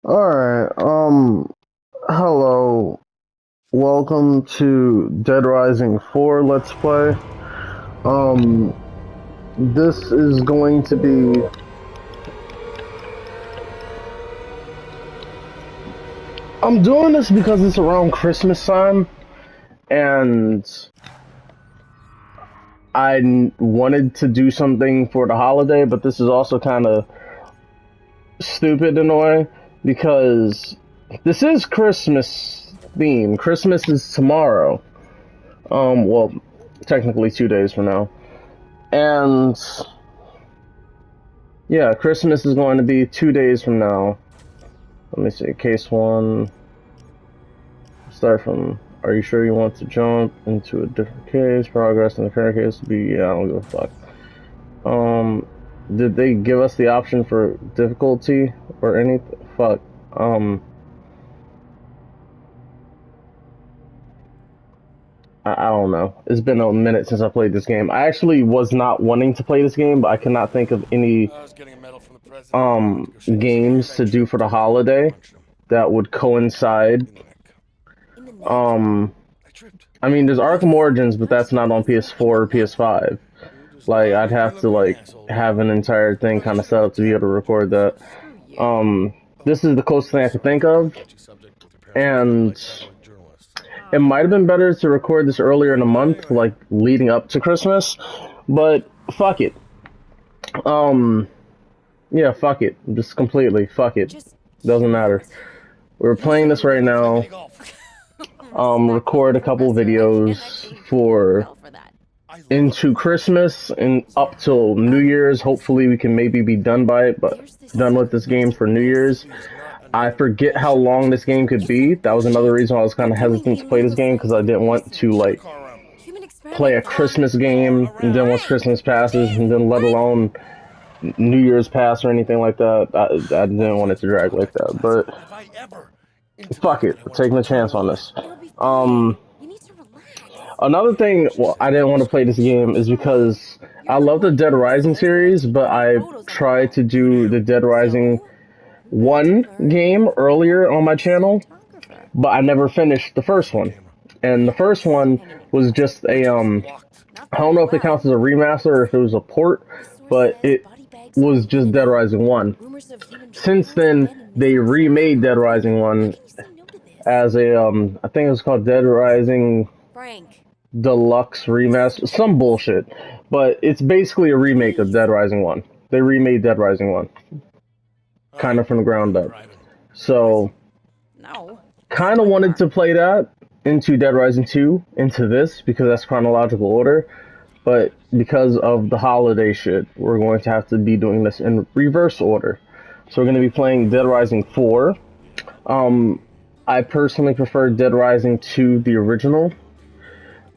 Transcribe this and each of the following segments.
Alright, hello. Welcome to Dead Rising 4 Let's Play. Um, this is going to be... I'm doing this because it's around Christmas time, and wanted to do something for the holiday, but this is also kind of stupid in a way, because this is Christmas theme. Christmas is tomorrow. Well, technically 2 days from now. And yeah, Christmas is going to be 2 days from now. Let me see. Case one. Start from. Are you sure you want to jump into a different case? Progress in the current case would be. Yeah, I don't give a fuck. Did they give us the option for difficulty or anything? Fuck. I don't know. It's been a minute since I played this game. I actually was not wanting to play this game, but I cannot think of any games to do for the holiday that would coincide. Um, I mean, there's Arkham Origins, but that's not on PS4 or PS5. Like, I'd have to like have an entire thing kind of set up to be able to record that. This is the closest thing I could think of, and it might have been better to record this earlier in the month, like leading up to Christmas, but fuck it. Yeah, fuck it. Just completely fuck it. Doesn't matter. We're playing this right now. Record a couple videos for into Christmas and up till New Year's. Hopefully we can maybe be done by it, but done with this game for New Year's. I forget how long this game could be. That was another reason why I was kind of hesitant to play this game, because I didn't want to like play a Christmas game and then once Christmas passes and then let alone New Year's pass or anything like that. I didn't want it to drag like that, but fuck it, taking a chance on this. Another thing, well, I didn't want to play this game is because I love the Dead Rising series, but I tried to do the Dead Rising 1 game earlier on my channel, but I never finished the first one. And the first one was just a, I don't know if it counts as a remaster or if it was a port, but it was just Dead Rising 1. Since then, they remade Dead Rising 1 as a, I think it was called Dead Rising Deluxe Remaster, some bullshit. But it's basically a remake of Dead Rising 1. They remade Dead Rising 1, kind of from the ground up. So, kind of wanted to play that into Dead Rising 2, into this, because that's chronological order. But because of the holiday shit, we're going to have to be doing this in reverse order. So we're going to be playing Dead Rising 4. I personally prefer Dead Rising 2, the original,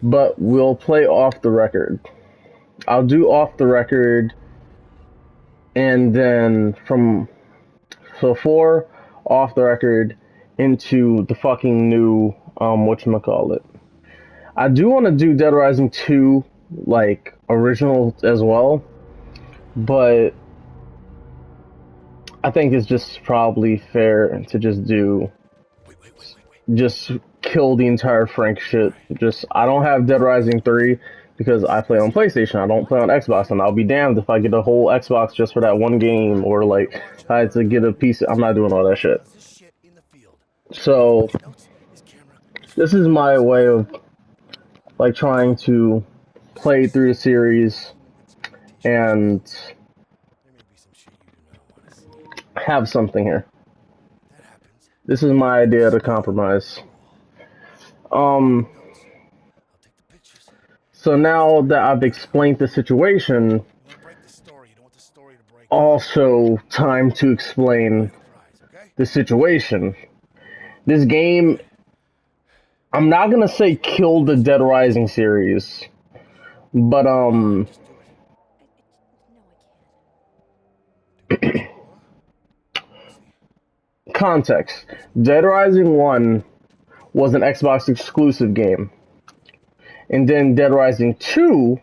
but we'll play off the record. I'll do off the record, and then from 4 off the record into the fucking new whatchamacallit. I do want to do Dead Rising 2 like original as well, but I think it's just probably fair to just do just kill the entire Frank shit. Just I don't have Dead Rising 3 because I play on PlayStation. I don't play on Xbox, and I'll be damned if I get a whole Xbox just for that one game, or like I had to get a piece. I'm not doing all that shit. So this is my way of like trying to play through the series and have something here. This is my idea to compromise. So now that I've explained the situation, also time to explain the situation. This game, I'm not gonna say kill the Dead Rising series, but context. Dead Rising 1 was an Xbox exclusive game. And then Dead Rising 2,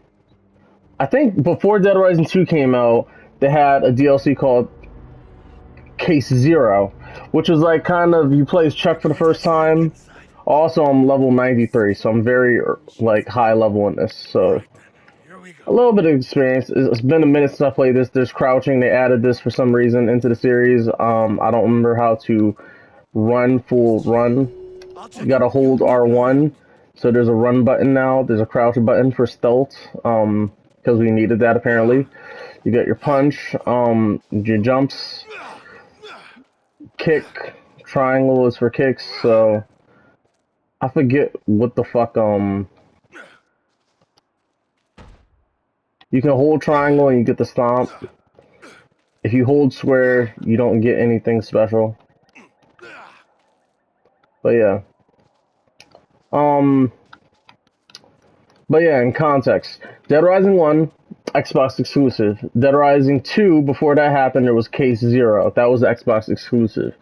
I think before Dead Rising 2 came out, they had a DLC called Case Zero, which is like kind of you play as Chuck for the first time. Also, I'm level 93, so I'm very like high level in this. So a little bit of experience. It's been a minute since I played this. There's crouching. They added this for some reason into the series. I don't remember how to run full run. You gotta hold R1. So there's a run button now. There's a crouch button for stealth. Because we needed that apparently. You got your punch. Your jumps. Kick. Triangle is for kicks. So I forget what the fuck. You can hold triangle and you get the stomp. If you hold square, you don't get anything special. But yeah. But yeah, in context, Dead Rising 1, Xbox exclusive. Dead Rising 2, before that happened, there was Case Zero. That was Xbox exclusive.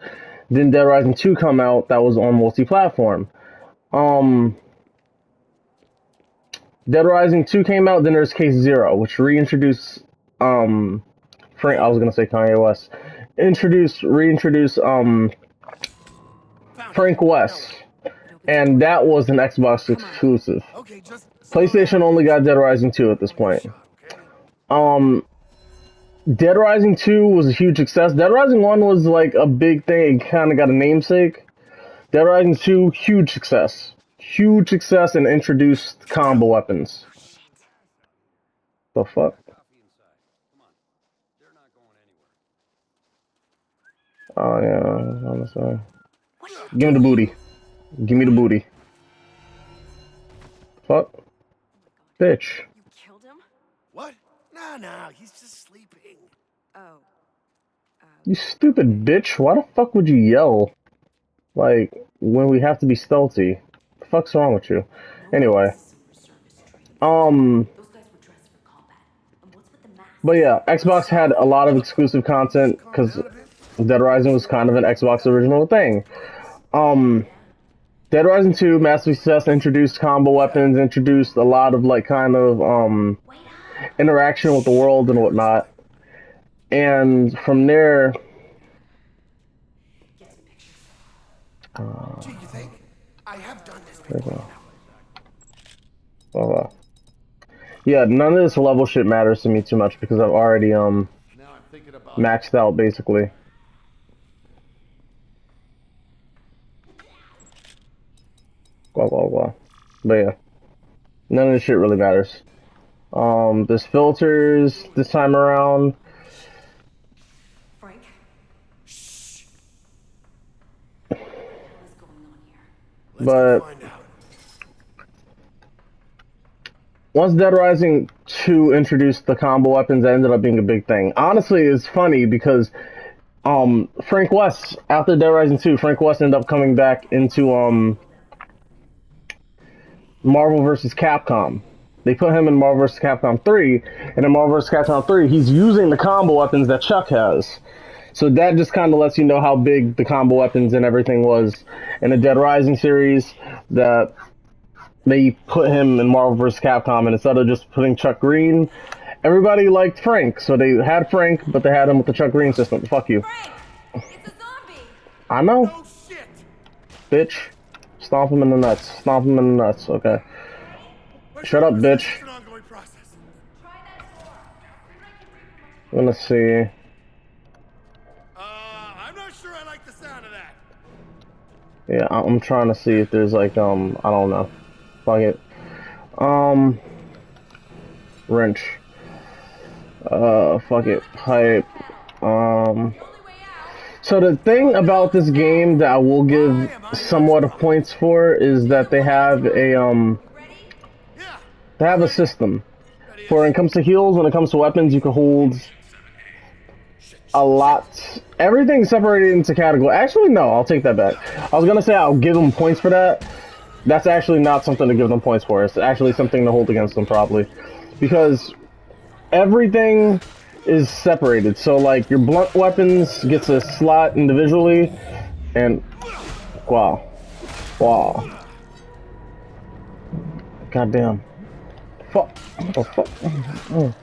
Then Dead Rising 2 come out, that was on multi-platform. Dead Rising 2 came out, then there's Case Zero, which reintroduced, Frank, I was gonna say Kanye West. Reintroduced, Frank West. And that was an Xbox exclusive. PlayStation only got Dead Rising 2 at this point. Dead Rising 2 was a huge success. Dead Rising 1 was like a big thing. It kind of got a namesake. Dead Rising 2, huge success. Huge success and introduced combo weapons. The fuck? Oh yeah, honestly. Give me the booty. Give me the booty. Fuck. Bitch. You killed him? What? No, he's just sleeping. Oh. You stupid bitch. Why the fuck would you yell? Like, when we have to be stealthy. The fuck's wrong with you? Anyway. But yeah, Xbox had a lot of exclusive content because Dead Rising was kind of an Xbox original thing. Dead Rising 2, massive success, introduced combo weapons, introduced a lot of like kind of interaction with the world and whatnot. And from there, Gee, you think? I have done this before. Yeah, none of this level shit matters to me too much because I've already maxed out basically. Blah. But yeah, none of this shit really matters. There's filters this time around. Frank? What is going on here? But find out. Once Dead Rising 2 introduced the combo weapons, that ended up being a big thing. Honestly, it's funny because Frank West, after Dead Rising 2, Frank West ended up coming back into Marvel vs. Capcom. They put him in Marvel vs. Capcom 3, and in Marvel vs. Capcom 3, he's using the combo weapons that Chuck has. So that just kind of lets you know how big the combo weapons and everything was in the Dead Rising series, that they put him in Marvel vs. Capcom, and instead of just putting Chuck Green, everybody liked Frank, so they had Frank, but they had him with the Chuck Green system. Fuck you. Frank! It's a zombie! I know. No shit! Bitch. Stomp him in the nuts. Stomp him in the nuts. Okay. Shut up, bitch. It's an ongoing process. Let's see. I'm not sure I like the sound of that. Yeah, I'm trying to see if there's like, I don't know. Fuck it. Wrench. Fuck it. Pipe. So the thing about this game that I will give somewhat of points for is that they have a system. For when it comes to heals, when it comes to weapons, you can hold a lot. Everything's separated into categories. Actually, no, I'll take that back. I was gonna say I'll give them points for that. That's actually not something to give them points for. It's actually something to hold against them, probably. Because everything is separated. So, like, your blunt weapons gets a slot individually, and... Wow. Goddamn. Fuck. Oh, fuck. I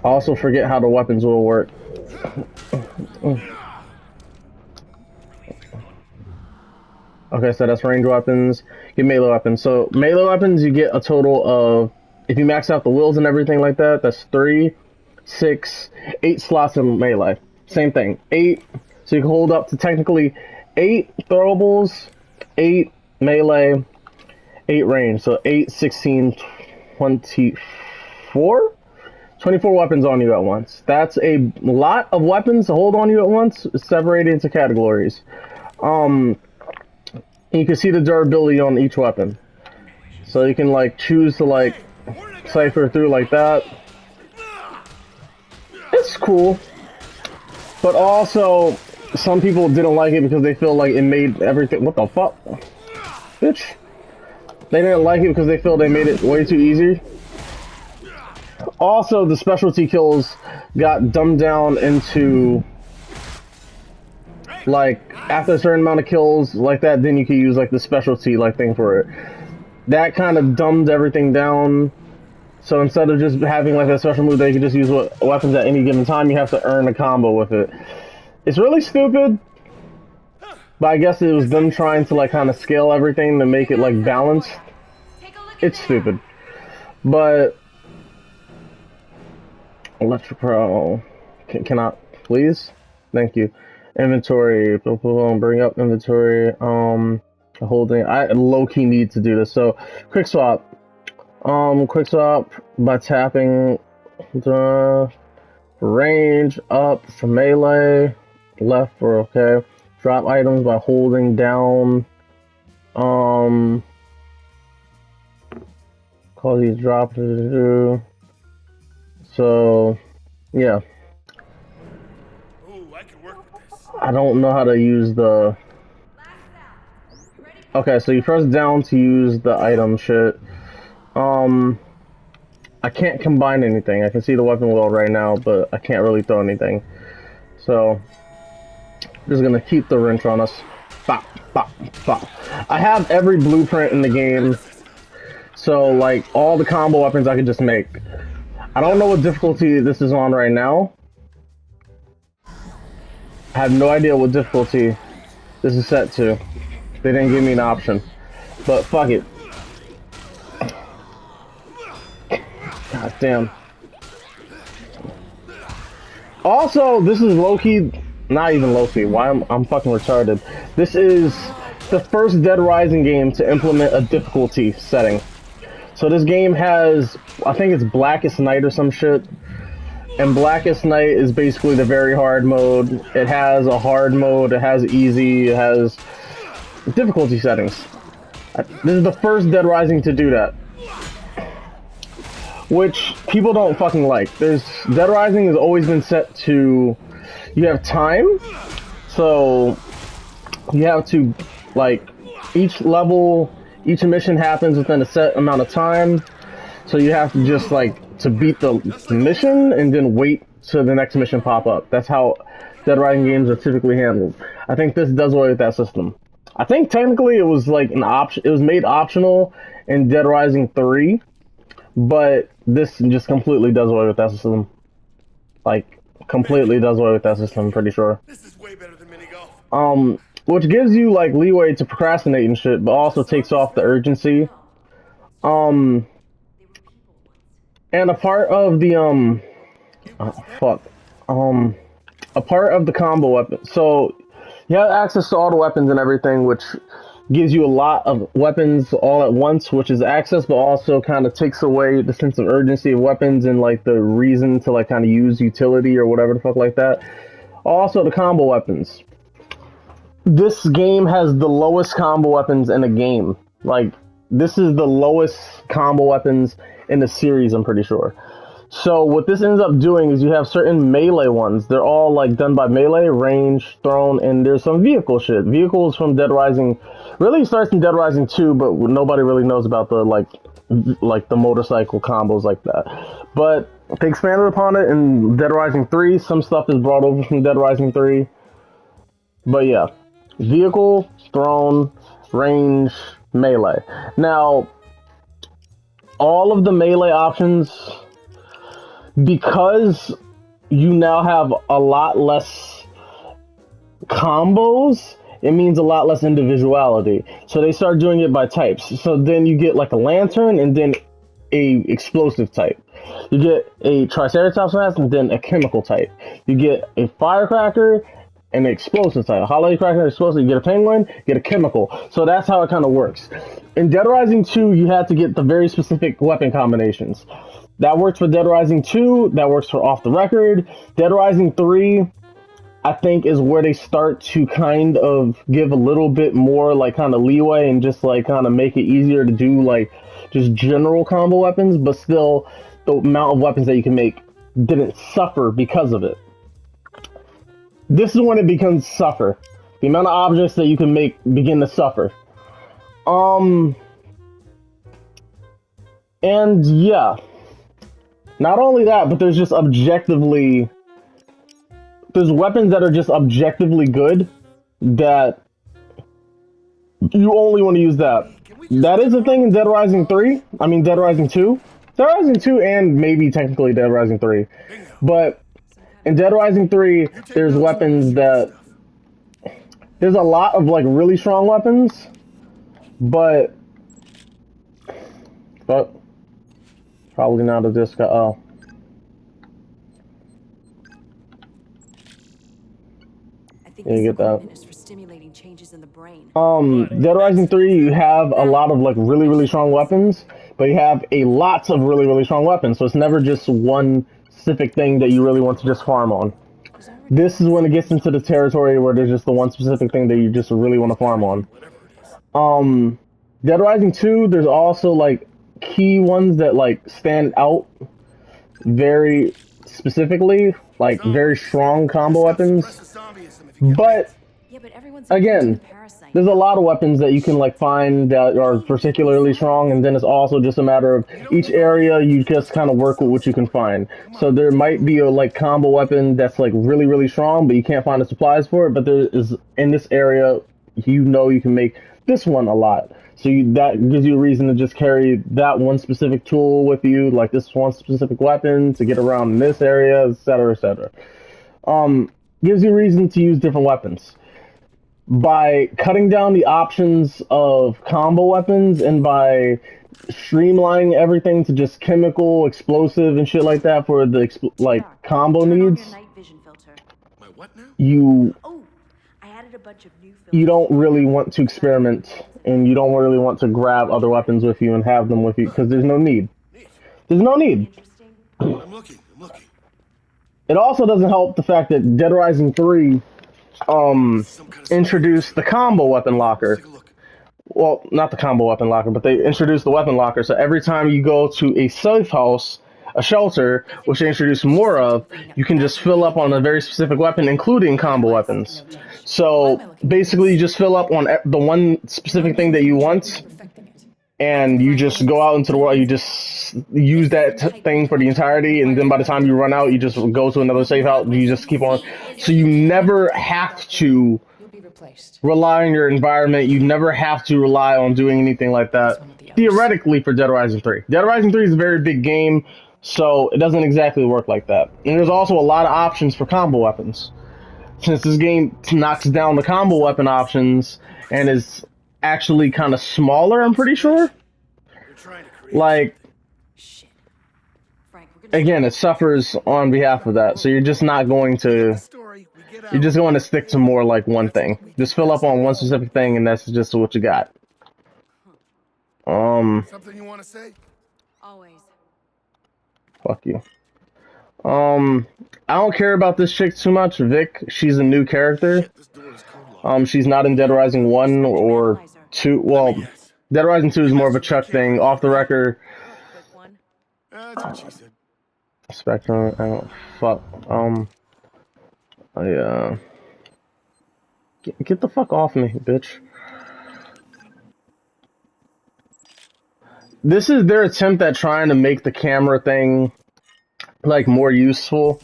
also forget how the weapons will work. Okay, so that's range weapons. Get melee weapons. So melee weapons, you get a total of, if you max out the wills and everything like that, that's 3, 6, 8 slots in melee. Same thing, 8. So you can hold up to technically 8 throwables, 8 melee, 8 range. So 8, 16, 24? 24 weapons on you at once. That's a lot of weapons to hold on you at once, separated into categories. You can see the durability on each weapon. So you can like choose to like cipher through like that. It's cool. But also, some people didn't like it because they feel like it made everything... What the fuck? Bitch. They didn't like it because they feel they made it way too easy. Also, the specialty kills got dumbed down into... Like, after a certain amount of kills like that, then you can use like the specialty like thing for it. That kind of dumbed everything down. So instead of just having like a special move that you can just use weapons at any given time, you have to earn a combo with it. It's really stupid, but I guess it was them trying to like kind of scale everything to make it like balanced. It's stupid, but Electro Pro, can I please? Thank you. Inventory, bring up inventory. Holding. I low key need to do this. So quick swap. Quick swap by tapping the range up for melee, left for okay. Drop items by holding down. Call these drop. So, yeah. Ooh, I can work with this. I don't know how to use the. Okay, so you press down to use the item shit. I can't combine anything. I can see the weapon wheel right now, but I can't really throw anything. So, just gonna keep the wrench on us. Bop, bop, bop. I have every blueprint in the game, so like all the combo weapons I can just make. I don't know what difficulty this is on right now. I have no idea what difficulty this is set to. They didn't give me an option, but fuck it. God damn. Also, this is low-key, not even low-key, why I'm fucking retarded. This is the first Dead Rising game to implement a difficulty setting. So this game has, I think it's Blackest Night or some shit. And Blackest Night is basically the very hard mode. It has a hard mode, it has easy, it has difficulty settings. This is the first Dead Rising to do that. Which people don't fucking like. Dead Rising has always been set to, you have time, so you have to, like, each level, each mission happens within a set amount of time, so you have to just, like, to beat the mission and then wait till the next mission pop up. That's how Dead Rising games are typically handled. I think this does away with that system. I think technically it was like an option, it was made optional in Dead Rising 3, but this just completely does away with that system. Like, completely does away with that system, I'm pretty sure. This is way better than mini golf. Which gives you, like, leeway to procrastinate and shit, but also takes off the urgency. And a part of the, a part of the combo weapon. So, you have access to all the weapons and everything, which gives you a lot of weapons all at once, which is access, but also kind of takes away the sense of urgency of weapons and like the reason to like kind of use utility or whatever the fuck like that. Also, the combo weapons. This game has the lowest combo weapons in the game. Like, this is the lowest combo weapons in the series, I'm pretty sure. So what this ends up doing is you have certain melee ones. They're all like done by melee, range, thrown, and there's some vehicle shit. Vehicles from Dead Rising really starts in Dead Rising 2, but nobody really knows about the like the motorcycle combos like that. But they expanded upon it in Dead Rising 3. Some stuff is brought over from Dead Rising 3. But yeah, vehicle, thrown, range, melee. Now, all of the melee options, because you now have a lot less combos, it means a lot less individuality. So they start doing it by types. So then you get like a lantern and then a explosive type. You get a triceratops mask and then a chemical type. You get a firecracker and an explosive type. A holiday cracker, explosive. You get a penguin, you get a chemical. So that's how it kind of works. In Dead Rising 2, you had to get the very specific weapon combinations. That works for Dead Rising 2. That works for Off the Record. Dead Rising 3, I think, is where they start to kind of give a little bit more like kind of leeway and just like kind of make it easier to do like just general combo weapons, but still the amount of weapons that you can make didn't suffer because of it. This is when it becomes suffer. The amount of objects that you can make begin to suffer. And yeah. Not only that, but there's just objectively there's weapons that are just objectively good that you only want to use that. That is a thing in Dead Rising 3. I mean Dead Rising 2. Dead Rising 2 and maybe technically Dead Rising 3. But in Dead Rising 3, there's weapons that there's a lot of like really strong weapons, but probably not a disc. Oh. Yeah, you get that. Dead Rising 3, you have a lot of like really strong weapons, but you have a lot of really strong weapons, so it's never just one specific thing that you really want to just farm on. This is when it gets into the territory where there's just the one specific thing that you just really want to farm on. Dead Rising 2, there's also like key ones that like stand out very specifically, like very strong combo weapons. But again, there's a lot of weapons that you can like find that are particularly strong, and then it's also just a matter of each area you just kind of work with what you can find. So there might be a like combo weapon that's like really strong, but you can't find the supplies for it. But there is in this area, you know, you can make this one a lot. So that gives you a reason to just carry that one specific tool with you, like this one specific weapon to get around in this area, etc., etc. Gives you a reason to use different weapons. By cutting down the options of combo weapons and by streamlining everything to just chemical, explosive, and shit like that for the combo needs, you don't really want to experiment, and you don't really want to grab other weapons with you and have them with you because there's no need. There's no need. I'm looking. It also doesn't help the fact that Dead Rising 3 introduced the combo weapon locker. Well, not the combo weapon locker, but they introduced the weapon locker. So every time you go to a safe house, a shelter, which they introduce more of, you can just fill up on a very specific weapon, including combo weapons. So basically, you just fill up on the one specific thing that you want, and you just go out into the world. You just use that thing for the entirety, and then by the time you run out, you just go to another safe house. You just keep on. So you never have to rely on your environment. You never have to rely on doing anything like that. Theoretically, for Dead Rising 3. Dead Rising 3 is a very big game, so it doesn't exactly work like that. And there's also a lot of options for combo weapons. Since this game knocks down the combo weapon options and is actually kind of smaller, I'm pretty sure. Like, again, it suffers on behalf of that. So you're just not going to... You're just going to stick to more like one thing. Just fill up on one specific thing, and that's just what you got. Something you want to say? Always. Fuck you. I don't care about this chick too much. Vic, she's a new character. She's not in Dead Rising 1 or 2. Well, Dead Rising 2 is more of a Chuck thing. Off the record. That's what she said. Spectrum. I don't. Fuck. Get the fuck off me, bitch. This is their attempt at trying to make the camera thing like more useful.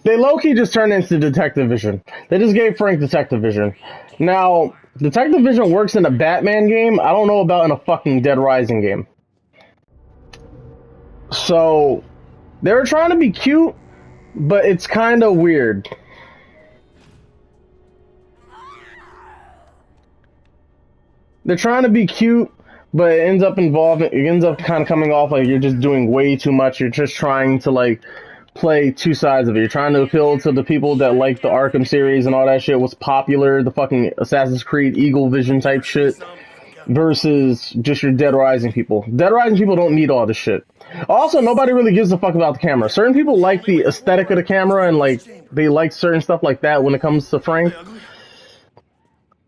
They low-key just turned into detective vision. They just gave Frank detective vision. Now, detective vision works in a Batman game. I don't know about in a fucking Dead Rising game. So, they were trying to be cute, but it's kind of weird. they're trying to be cute, but it ends up involving. It ends up kind of coming off like you're just doing way too much. You're just trying to like play two sides of it. You're trying to appeal to the people that like the Arkham series and all that shit was popular, the fucking Assassin's Creed Eagle Vision type shit, versus just your Dead Rising people. Dead Rising people don't need all this shit. Also, nobody really gives a fuck about the camera. Certain people like the aesthetic of the camera and like they like certain stuff like that when it comes to Frank.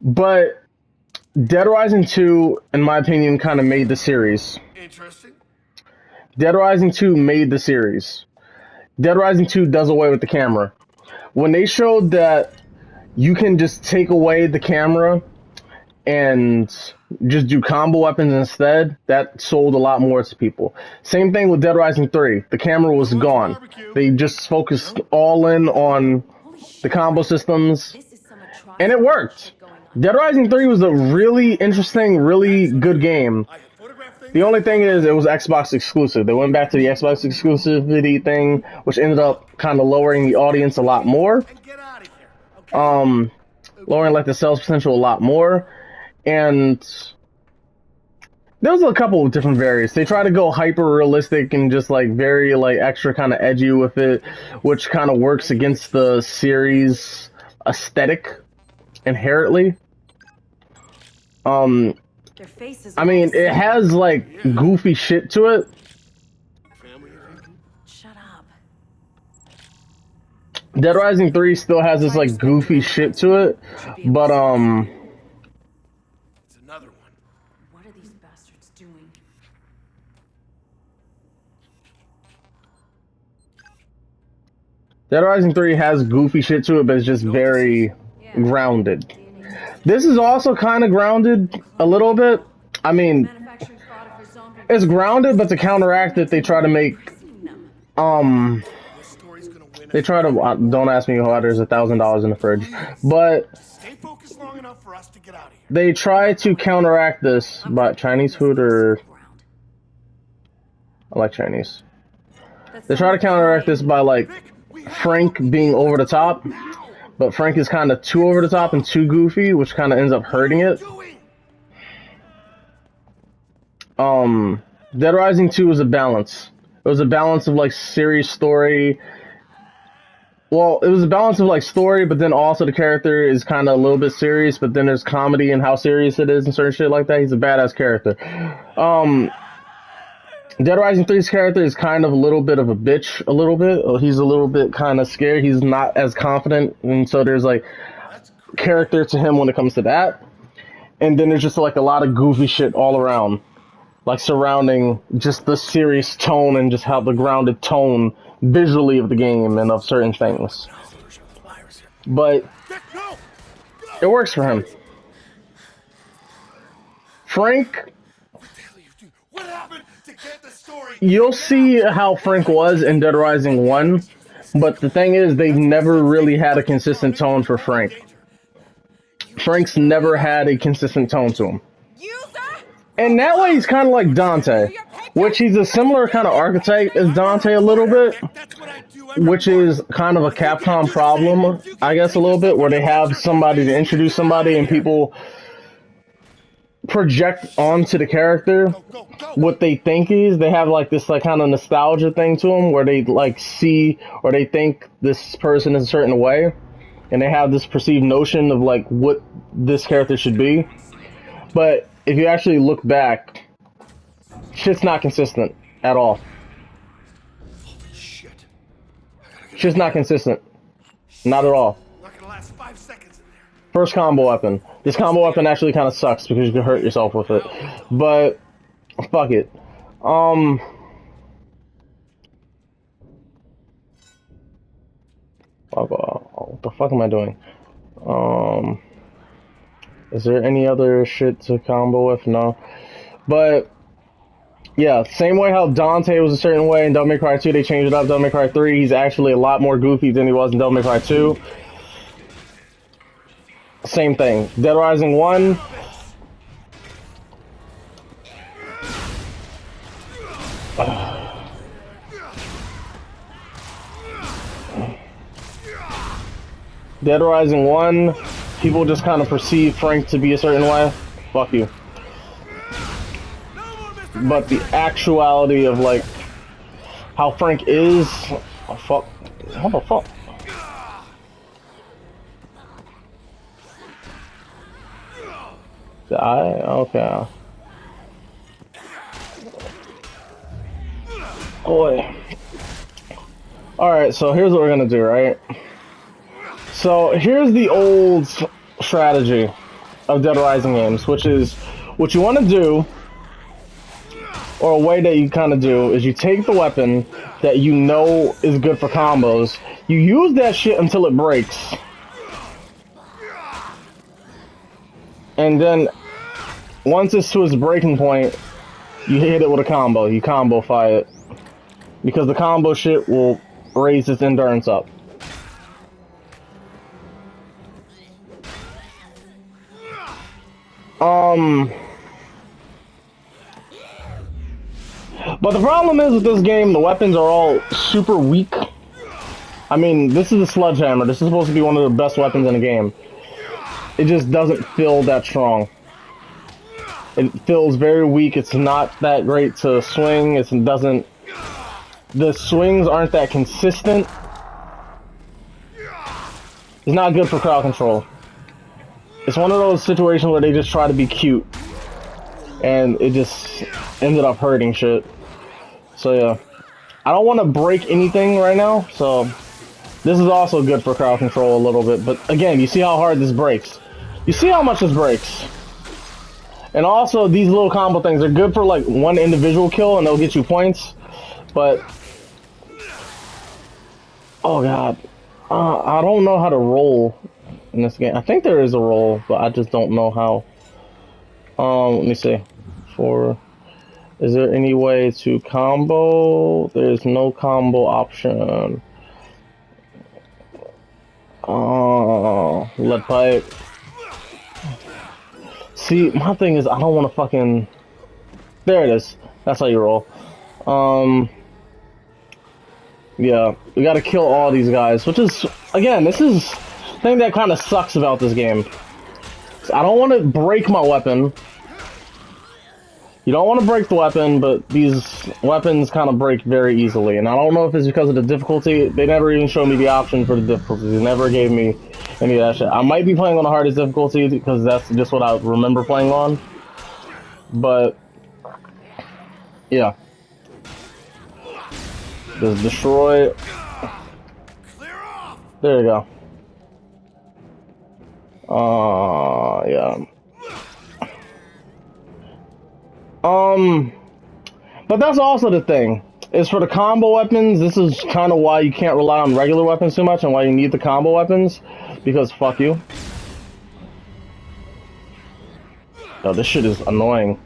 But Dead Rising 2, in my opinion, kind of made the series. Interesting. Dead Rising 2 made the series. Dead Rising 2 does away with the camera. When they showed that you can just take away the camera and just do combo weapons instead, that sold a lot more to people. Same thing with Dead Rising 3. The camera was gone. They just focused all in on the combo systems, and it worked. Dead Rising 3 was a really interesting, really good game. The only thing is, it was Xbox exclusive. They went back to the Xbox exclusivity thing, which ended up kind of lowering the audience a lot more. Lowering like the sales potential a lot more. And there was a couple of different variants. They try to go hyper realistic and just like very like extra kind of edgy with it, which kind of works against the series aesthetic inherently. I mean, it has like goofy shit to it. Shut up. Dead Rising 3 still has this like goofy shit to it, but It's another one. What are these bastards doing? Dead Rising 3 has goofy shit to it, but it's just very grounded. This is also kind of grounded a little bit. I mean, Manufacturing product for zombie. it's grounded, but to counteract it, they try to make, This story's gonna win. they try to, don't ask me why there's $1,000 in the fridge, but Stay focused long enough for us to get out of here. they try to counteract this by Chinese food or, I like Chinese. They try to counteract this by like Frank being over the top, but Frank is kind of too over the top and too goofy, which kind of ends up hurting it. Dead Rising 2 was a balance. It was a balance of like serious story. Well, it was a balance of like story, but then also the character is kind of a little bit serious, but then there's comedy and how serious it is and certain shit like that. He's a badass character. Dead Rising 3's character is kind of a little bit of a bitch, a little bit. He's a little bit kind of scared. He's not as confident, and so there's like character to him when it comes to that. And then there's just like a lot of goofy shit all around, like surrounding just the serious tone and just how the grounded tone visually of the game and of certain things. But it works for him. Frank, What happened to get the story? you'll see how Frank was in Dead Rising 1, but the thing is, they've never really had a consistent tone for Frank. Frank's never had a consistent tone to him. And that way, he's kind of like Dante, which he's a similar kind of archetype as Dante a little bit, which is kind of a Capcom problem, I guess, a little bit, where they have somebody to introduce somebody and people project onto the character what they think is. They have like this like kind of nostalgia thing to them where they like see or they think this person is a certain way, and they have this perceived notion of like what this character should be. But if you actually look back, shit's not consistent at all. Shit. Shit's not consistent. Not at all. Not gonna last 5 seconds in there. First combo weapon. This combo weapon actually kind of sucks because you can hurt yourself with it. But fuck it. What the fuck am I doing? Is there any other shit to combo with? No. But yeah, same way how Dante was a certain way in Devil May Cry 2, they changed it up. Devil May Cry 3, he's actually a lot more goofy than he was in Devil May Cry 2. Same thing. Dead Rising 1. Dead Rising 1, people just kind of perceive Frank to be a certain way. Fuck you. but the actuality of like how Frank is. Oh fuck! What the fuck? Okay. Boy. Alright, so here's what we're gonna do, right? So here's the old strategy of Dead Rising games, which is what you want to do, or a way that you kind of do, is you take the weapon that you know is good for combos, you use that shit until it breaks, and then once it's to its breaking point, you hit it with a combo, you combo-fy it, because the combo shit will raise its endurance up. But the problem is with this game, the weapons are all super weak. I mean, this is a sledgehammer. This is supposed to be one of the best weapons in the game. It just doesn't feel that strong. It feels very weak. It's not that great to swing. It doesn't... The swings aren't that consistent. It's not good for crowd control. It's one of those situations where they just try to be cute. And it just ended up hurting shit. So yeah. I don't want to break anything right now, so... This is also good for crowd control a little bit, but again, you see how hard this breaks. You see how much this breaks. And also, these little combo things are good for like one individual kill and they'll get you points, but... Oh god. I don't know how to roll in this game. I think there is a roll, but I just don't know how. Let me see. Is there any way to combo? There's no combo option. Lead pipe. See, my thing is I don't want to fucking... There it is. That's how you roll. Yeah, we gotta kill all these guys, which is, again, this is the thing that kind of sucks about this game. I don't want to break my weapon. You don't want to break the weapon, but these weapons kind of break very easily. And I don't know if it's because of the difficulty. They never even showed me the option for the difficulty. They never gave me any of that shit. I might be playing on the hardest difficulty because that's just what I remember playing on. But, yeah. Just destroy. There you go. Yeah. But that's also the thing. Is for the combo weapons, this is kind of why you can't rely on regular weapons too much and why you need the combo weapons. Because fuck you. Oh, this shit is annoying.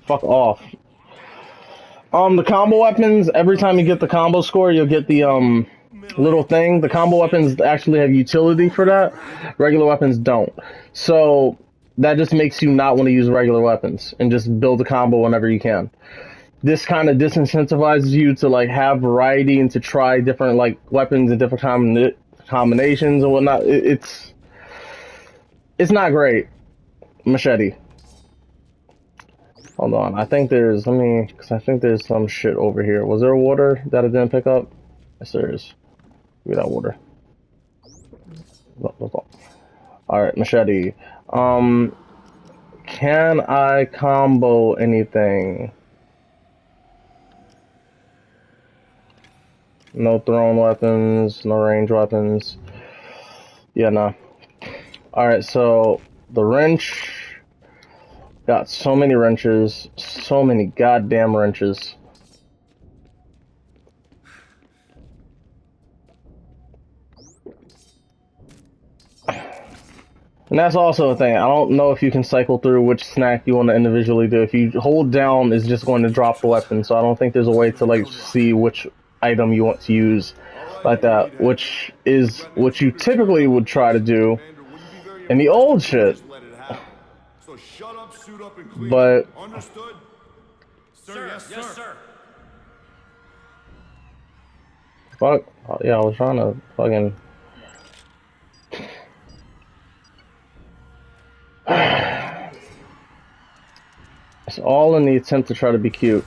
Fuck off. The combo weapons, every time you get the combo score, you'll get the, little thing. The combo weapons actually have utility for that. Regular weapons don't. So, that just makes you not want to use regular weapons and just build a combo whenever you can. This kind of disincentivizes you to, like, have variety and to try different, like, weapons and different combinations and whatnot. It's not great. Machete. Hold on, I think there's, because I think there's some shit over here. Was there water that I didn't pick up? Yes, there is. Give me that water. Alright, machete. Can I combo anything? No thrown weapons, no range weapons. Yeah, no. Alright, so, the wrench... Got so many wrenches, so many goddamn wrenches. And that's also a thing. I don't know if you can cycle through which snack you want to individually do. If you hold down, it's just going to drop the weapon. So I don't think there's a way to like see which item you want to use like that, which is what you typically would try to do in the old shit. So shut up, suit up, and clean. But Understood? Sir, yes, sir. fuck, yeah, I was trying to fucking. all in the attempt to try to be cute.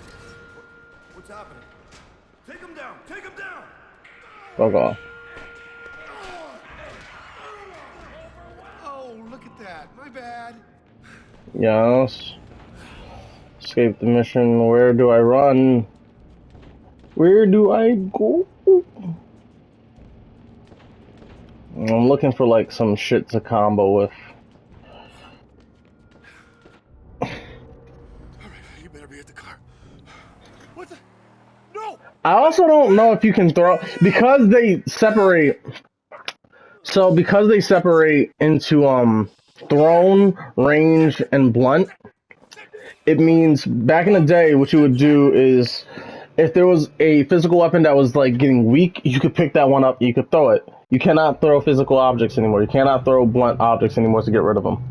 What's happening? Take him down! Take him down! Fuck off. Oh, look at that. My bad. Yes. Escape the mission. Where do I run? Where do I go? I'm looking for like some shit to combo with. All right, you better be at the car. What the? No! I also don't know if you can throw because they separate. So because they separate into thrown, range, and blunt, it means back in the day what you would do is if there was a physical weapon that was like getting weak, you could pick that one up, you could throw it. You cannot throw physical objects anymore. You cannot throw blunt objects anymore to get rid of them.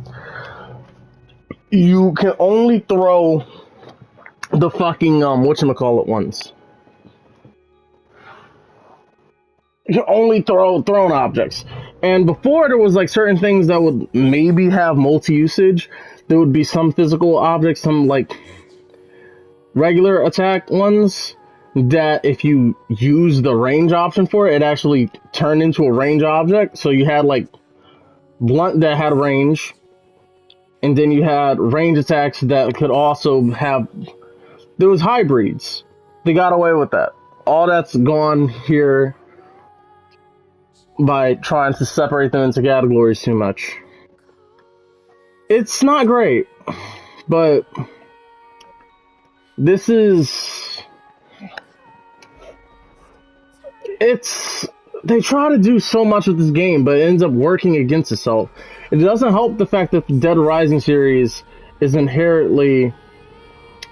You can only throw the fucking whatchamacallit ones. You can only throw thrown objects. And before there was like certain things that would maybe have multi-usage. There would be some physical objects, some like regular attack ones that if you use the range option for it, it actually turned into a range object. So you had like blunt that had range, and then you had range attacks that could also have. There was hybrids. They got away with that. All that's gone here by trying to separate them into categories too much. It's not great, but this is. They try to do so much with this game, but it ends up working against itself. It doesn't help the fact that the Dead Rising series is inherently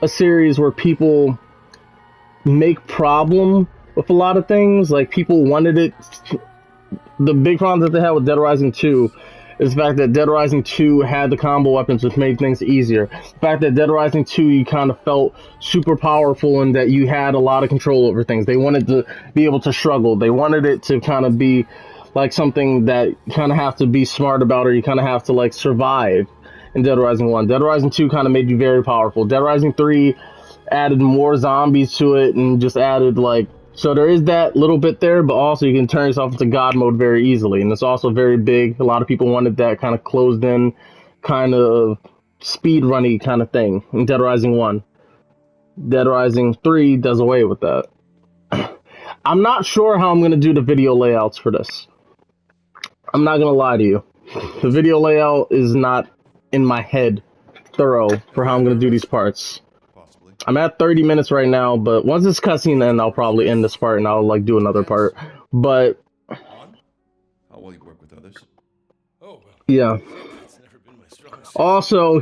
a series where people make problem with a lot of things. Like, people wanted it. The big problem that they had with Dead Rising 2 is the fact that Dead Rising 2 had the combo weapons, which made things easier. The fact that Dead Rising 2, you kind of felt super powerful and that you had a lot of control over things. They wanted to be able to struggle. They wanted it to kind of be like something that you kind of have to be smart about, or you kind of have to like survive in Dead Rising 1. Dead Rising 2 kind of made you very powerful. Dead Rising 3 added more zombies to it and just added like. So there is that little bit there, but also you can turn yourself into God mode very easily, and it's also very big. A lot of people wanted that kind of closed-in, kind of speed-runny kind of thing in Dead Rising 1. Dead Rising 3 does away with that. I'm not sure how I'm going to do the video layouts for this. I'm not going to lie to you. The video layout is not in my head thorough for how I'm going to do these parts. I'm at 30 minutes right now, but once this cutscene ends, I'll probably end this part and I'll like do another part. But How well you work with others? Oh, well. Yeah. That's never been my strong suit. Also,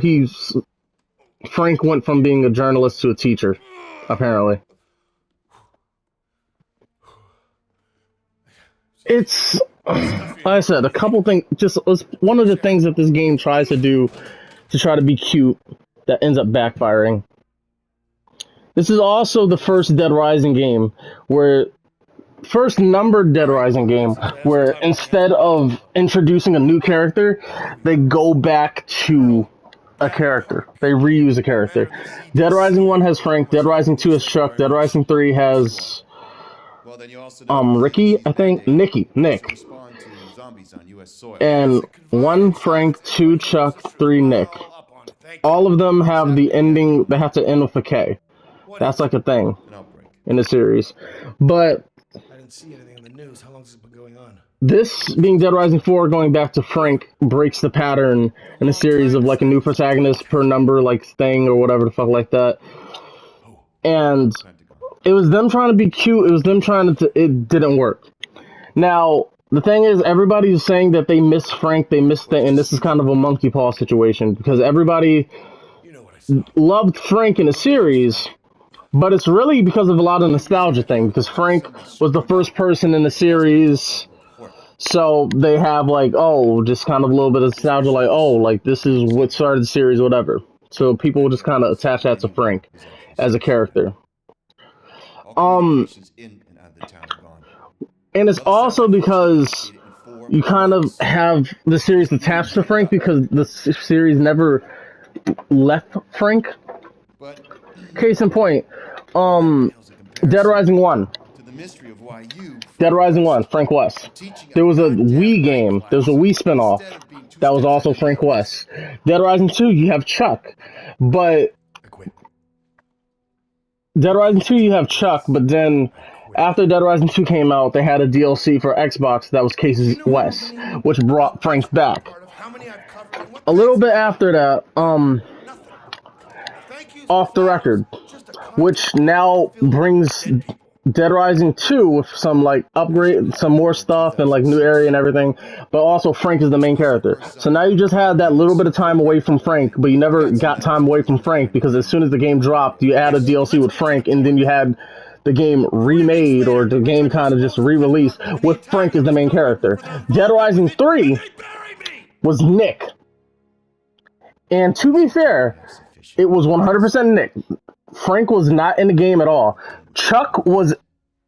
Frank went from being a journalist to a teacher, apparently. It's, like I said, a couple things. Just one of the things that this game tries to do to try to be cute that ends up backfiring. This is also the first Dead Rising game first numbered Dead Rising game where instead of introducing a new character, they go back to a character. They reuse a character. Dead Rising 1 has Frank, Dead Rising 2 has Chuck, Dead Rising 3 has Ricky, I think, Nick. And 1 Frank, 2 Chuck, 3 Nick. All of them have the ending, they have to end with a K. That's like a thing in the series. But I didn't see anything in the news. How long has it been going on? this being Dead Rising 4 going back to Frank breaks the pattern in a series of like a new protagonist per number like thing or whatever the fuck like that. And it was them trying to be cute. It was them trying to it didn't work. Now, the thing is, everybody's saying that they miss Frank, they miss the, and this is kind of a monkey paw situation because everybody loved Frank in the series. But it's really because of a lot of nostalgia thing, because Frank was the first person in the series, so they have like, oh, just kind of a little bit of nostalgia, like, oh, like this is what started the series, whatever. So people will just kind of attach that to Frank as a character. And it's also because you kind of have the series attached to Frank because the series never left Frank. Case in point, Pales in Dead comparison Rising 1. to the mystery of why you, Dead Frank Rising 1, West, Frank West. are teaching a There was a goddamn Wii night game. There was a class Wii spinoff instead of being two that was steps also ahead Frank like us. West. Dead Rising 2, you have Chuck. But I quit. Dead Rising 2, you have Chuck, but then after Dead Rising 2 came out, they had a DLC for Xbox that was Do you Casey know how West, many which brought Frank outlets we're a back. part of? How many I've covered and what A kinds little of bit stuff? after that, Nothing. Thank yous and off the flowers. record, Just a which contact now filled with brings dead people. Dead Rising 2 with some like upgrade, some more stuff and like new area and everything, but also Frank is the main character. So now you just had that little bit of time away from Frank, but you never got time away from Frank because as soon as the game dropped, you added DLC with Frank, and then you had the game 3 weeks remade or later, the I game tried to kind of just expose the re-released cover-up, and the with entire Frank as the news main covered me character. for their Dead involvement Rising with it, and 3 they buried me! was Nick, and to be fair, it was 100% Nick. Frank was not in the game at all. Chuck was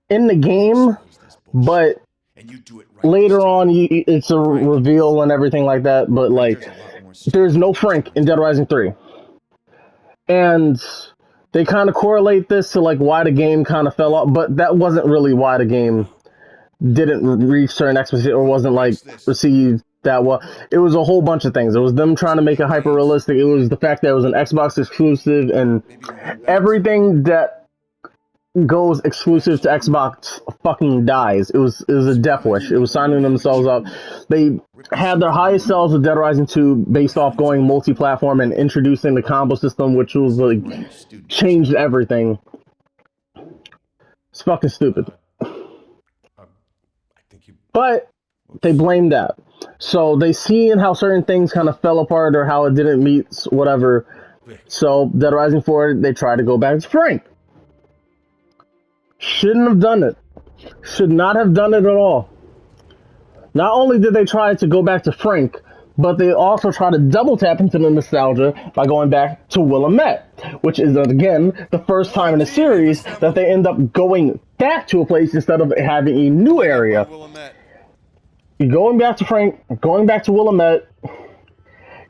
in the game, but And you do it right later this on time. it's a reveal and everything like that. But like, There's a lot more there's no stupid things Frank to in Dead do. Rising 3, and they kind of correlate this to like why the game kind of fell off. But that wasn't really why the game didn't reach certain expectations or wasn't like What's this? received that well. It was a whole bunch of things. It was them trying to make it hyper realistic. It was the fact that it was an Xbox exclusive, and Maybe we head back. everything that goes exclusive to Xbox fucking dies. It was a death wish. It was signing themselves up. They had their highest sales with Dead Rising 2 based off going multi-platform and introducing the combo system, which was like Right, student. changed everything. It's fucking stupid. I think you. But they blamed that. So they seen how certain things kind of fell apart or how it didn't meet whatever. So Dead Rising 4, they tried to go back to Frank. Shouldn't have done it. Should not have done it at all. Not only did they try to go back to Frank, but they also try to double tap into the nostalgia by going back to Willamette, which is again the first All time in the team, we've series that assembled. they end up going back to a place instead of having a new Coming up area. on Willamette. You're going back to Frank, going back to Willamette.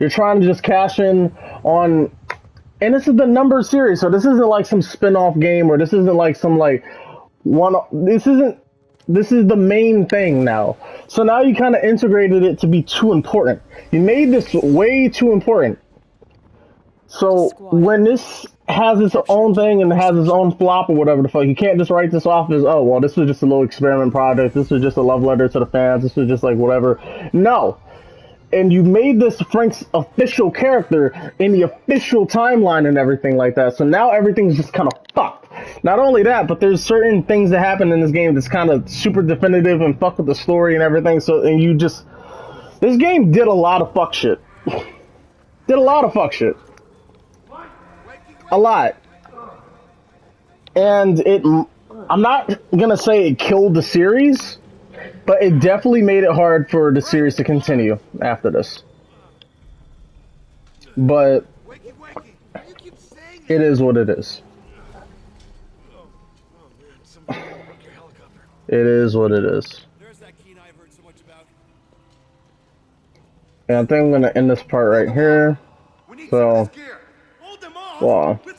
You're trying to just cash in on, and this is the number series, so this isn't like some spin-off game or this isn't like some like one. This isn't. This is the main thing now. So now you kind of integrated it to be too important. You made this way too important. So when this has its own thing and has its own flop or whatever the fuck, you can't just write this off as, oh, well, this was just a little experiment project. This was just a love letter to the fans. This was just like whatever. No. And you made this Frank's official character in the official timeline and everything like that. So now everything's just kind of fucked. Not only that, but there's certain things that happen in this game that's kind of super definitive and fuck with the story and everything. So, and you just, this game did a lot of fuck shit. Did a lot of fuck shit. A lot. And I'm not gonna say it killed the series, but it definitely made it hard for the series to continue after this. But Wakey, wakey. You keep saying it is what it is. Oh man, somebody broke your helicopter. It is what it is. There's that keen I've heard so much about. And I think I'm gonna end this part right here. We need some of So, this gear. Hold them off. well, With